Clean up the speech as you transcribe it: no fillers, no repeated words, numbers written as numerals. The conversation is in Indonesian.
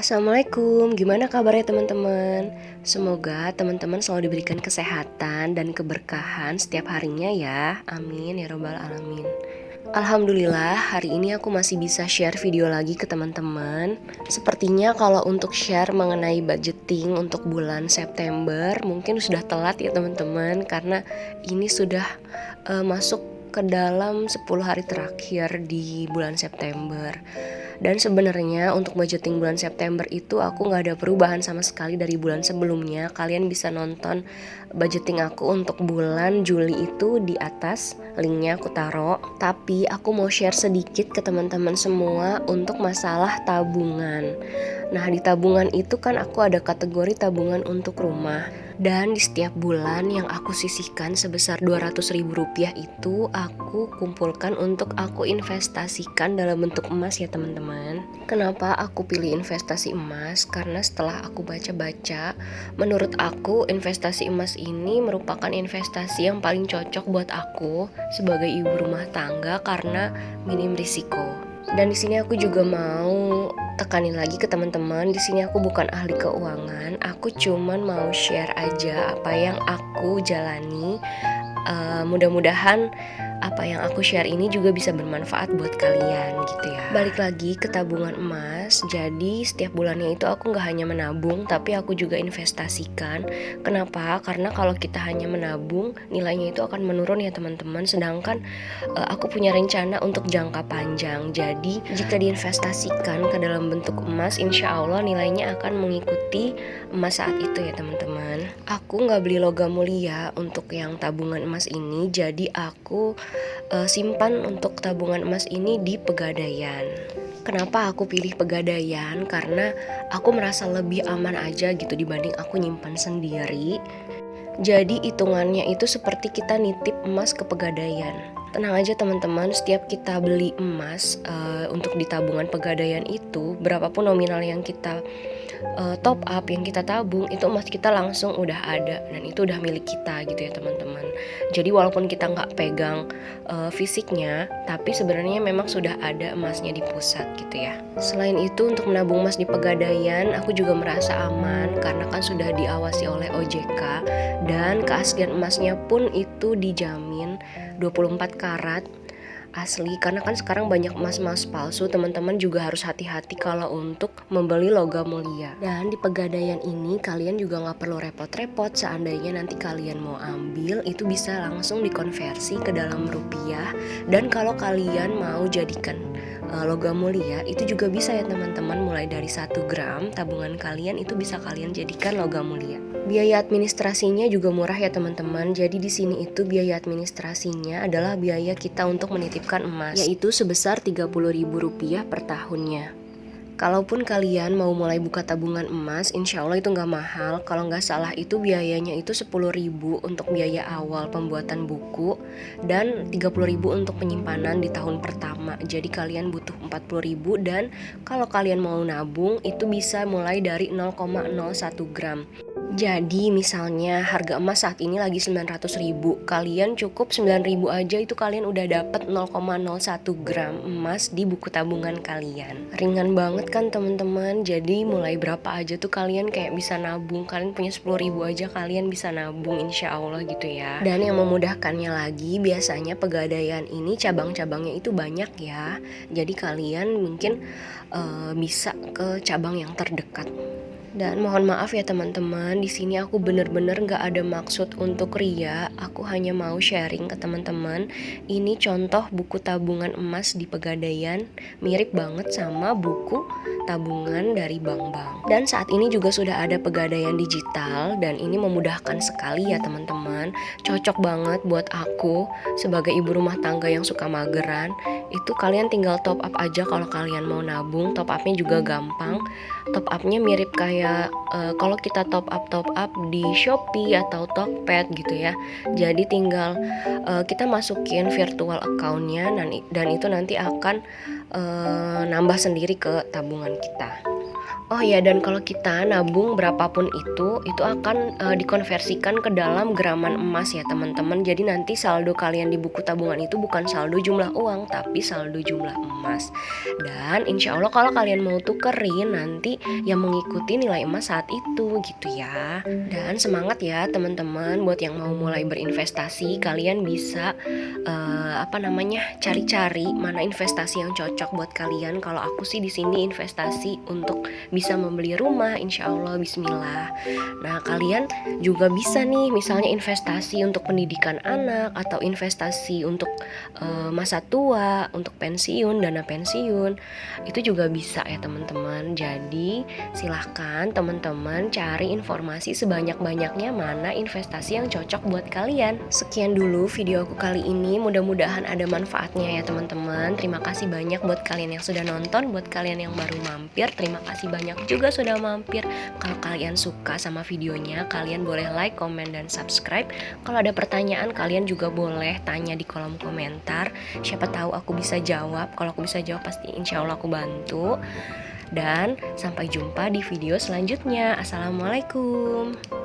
Assalamualaikum, gimana kabarnya teman-teman? Semoga teman-teman selalu diberikan kesehatan dan keberkahan setiap harinya ya. Amin ya robbal alamin. Alhamdulillah hari ini aku masih bisa share video lagi ke teman-teman. Sepertinya kalau untuk share mengenai budgeting untuk bulan September mungkin sudah telat ya teman-teman, karena ini sudah masuk ke dalam 10 hari terakhir di bulan September. Dan sebenarnya untuk budgeting bulan September itu aku gak ada perubahan sama sekali dari bulan sebelumnya. Kalian bisa nonton budgeting aku untuk bulan Juli itu di atas, linknya aku taruh. Tapi aku mau share sedikit ke teman-teman semua untuk masalah tabungan. Nah, di tabungan itu kan aku ada kategori tabungan untuk rumah. Dan di setiap bulan yang aku sisihkan sebesar Rp200.000 itu aku kumpulkan untuk aku investasikan dalam bentuk emas ya teman-teman. Kenapa aku pilih investasi emas? Karena setelah aku baca-baca, menurut aku investasi emas ini merupakan investasi yang paling cocok buat aku sebagai ibu rumah tangga karena minim risiko. Dan di sini aku juga mau tekanin lagi ke teman-teman, di sini aku bukan ahli keuangan, aku cuman mau share aja apa yang aku jalani. Mudah-mudahan apa yang aku share ini juga bisa bermanfaat buat kalian gitu ya. Balik lagi ke tabungan emas, jadi setiap bulannya itu aku gak hanya menabung, tapi aku juga investasikan. Kenapa? Karena kalau kita hanya menabung, nilainya itu akan menurun ya teman-teman. Sedangkan aku punya rencana untuk jangka panjang. Jadi jika diinvestasikan ke dalam bentuk emas, insya Allah nilainya akan mengikuti emas saat itu ya teman-teman. Aku gak beli logam mulia untuk yang tabungan emas ini, jadi aku simpan untuk tabungan emas ini di Pegadaian. Kenapa aku pilih Pegadaian? Karena aku merasa lebih aman aja gitu dibanding aku nyimpan sendiri. Jadi hitungannya itu seperti kita nitip emas ke Pegadaian. Tenang aja teman-teman, setiap kita beli emas untuk di tabungan Pegadaian itu, berapapun nominal yang kita top up, yang kita tabung, itu emas kita langsung udah ada dan itu udah milik kita gitu ya teman-teman. Jadi walaupun kita nggak pegang fisiknya, tapi sebenarnya memang sudah ada emasnya di pusat gitu ya. Selain itu untuk menabung emas di Pegadaian, aku juga merasa aman karena kan sudah diawasi oleh OJK dan keaslian emasnya pun itu dijamin 24 karat asli. Karena kan sekarang banyak emas-emas palsu, teman-teman juga harus hati-hati kalau untuk membeli logam mulia. Dan di Pegadaian ini kalian juga gak perlu repot-repot, seandainya nanti kalian mau ambil itu bisa langsung dikonversi ke dalam rupiah. Dan kalau kalian mau jadikan logam mulia itu juga bisa ya teman-teman, mulai dari 1 gram tabungan kalian itu bisa kalian jadikan logam mulia. Biaya administrasinya juga murah ya teman-teman. Jadi di sini itu biaya administrasinya adalah biaya kita untuk menitipkan emas, yaitu sebesar Rp30.000 per tahunnya. Kalaupun kalian mau mulai buka tabungan emas, insya Allah itu gak mahal. Kalau gak salah itu biayanya itu 10.000 untuk biaya awal pembuatan buku dan 30.000 untuk penyimpanan di tahun pertama. Jadi kalian butuh 40.000, dan kalau kalian mau nabung itu bisa mulai dari 0,01 gram. Jadi misalnya harga emas saat ini lagi 900.000, kalian cukup 9.000 aja itu kalian udah dapet 0,01 gram emas di buku tabungan kalian. Ringan banget kan teman-teman. Jadi mulai berapa aja tuh kalian kayak bisa nabung. Kalian punya 10.000 aja kalian bisa nabung insya Allah gitu ya. Dan yang memudahkannya lagi, biasanya Pegadaian ini cabang-cabangnya itu banyak ya. Jadi kalian mungkin bisa ke cabang yang terdekat. Dan mohon maaf ya teman-teman, di sini aku bener-bener gak ada maksud untuk ria. Aku hanya mau sharing ke teman-teman. Ini contoh buku tabungan emas di Pegadaian, mirip banget sama buku tabungan dari bank-bank. Dan saat ini juga sudah ada Pegadaian digital, dan ini memudahkan sekali ya teman-teman. Cocok banget buat aku sebagai ibu rumah tangga yang suka mageran. Itu kalian tinggal top up aja kalau kalian mau nabung. Top upnya juga gampang. Top upnya mirip kayak kalau kita top up di Shopee atau Tokped gitu ya. Jadi tinggal kita masukin virtual accountnya, dan itu nanti akan nambah sendiri ke tabungan kita. Oh ya, dan kalau kita nabung berapapun itu akan dikonversikan ke dalam geraman emas ya teman-teman. Jadi nanti saldo kalian di buku tabungan itu bukan saldo jumlah uang, tapi saldo jumlah emas. Dan insya Allah kalau kalian mau tukerin nanti yang mengikuti nilai emas saat itu gitu ya. Dan semangat ya teman-teman, buat yang mau mulai berinvestasi, kalian bisa cari-cari mana investasi yang cocok buat kalian. Kalau aku sih di sini investasi untuk bisa membeli rumah, insya Allah, bismillah. Nah kalian juga bisa nih misalnya investasi untuk pendidikan anak, atau investasi untuk masa tua, untuk pensiun, dana pensiun, itu juga bisa ya teman-teman. Jadi silahkan teman-teman cari informasi sebanyak-banyaknya mana investasi yang cocok buat kalian. Sekian dulu video aku kali ini, mudah-mudahan ada manfaatnya ya teman-teman. Terima kasih banyak buat kalian yang sudah nonton, buat kalian yang baru mampir, terima kasih banyak juga sudah mampir. Kalau kalian suka sama videonya, kalian boleh like, komen, dan subscribe. Kalau ada pertanyaan, kalian juga boleh tanya di kolom komentar. Siapa tahu aku bisa jawab. Kalau aku bisa jawab, pasti insya Allah aku bantu. Dan sampai jumpa di video selanjutnya. Assalamualaikum.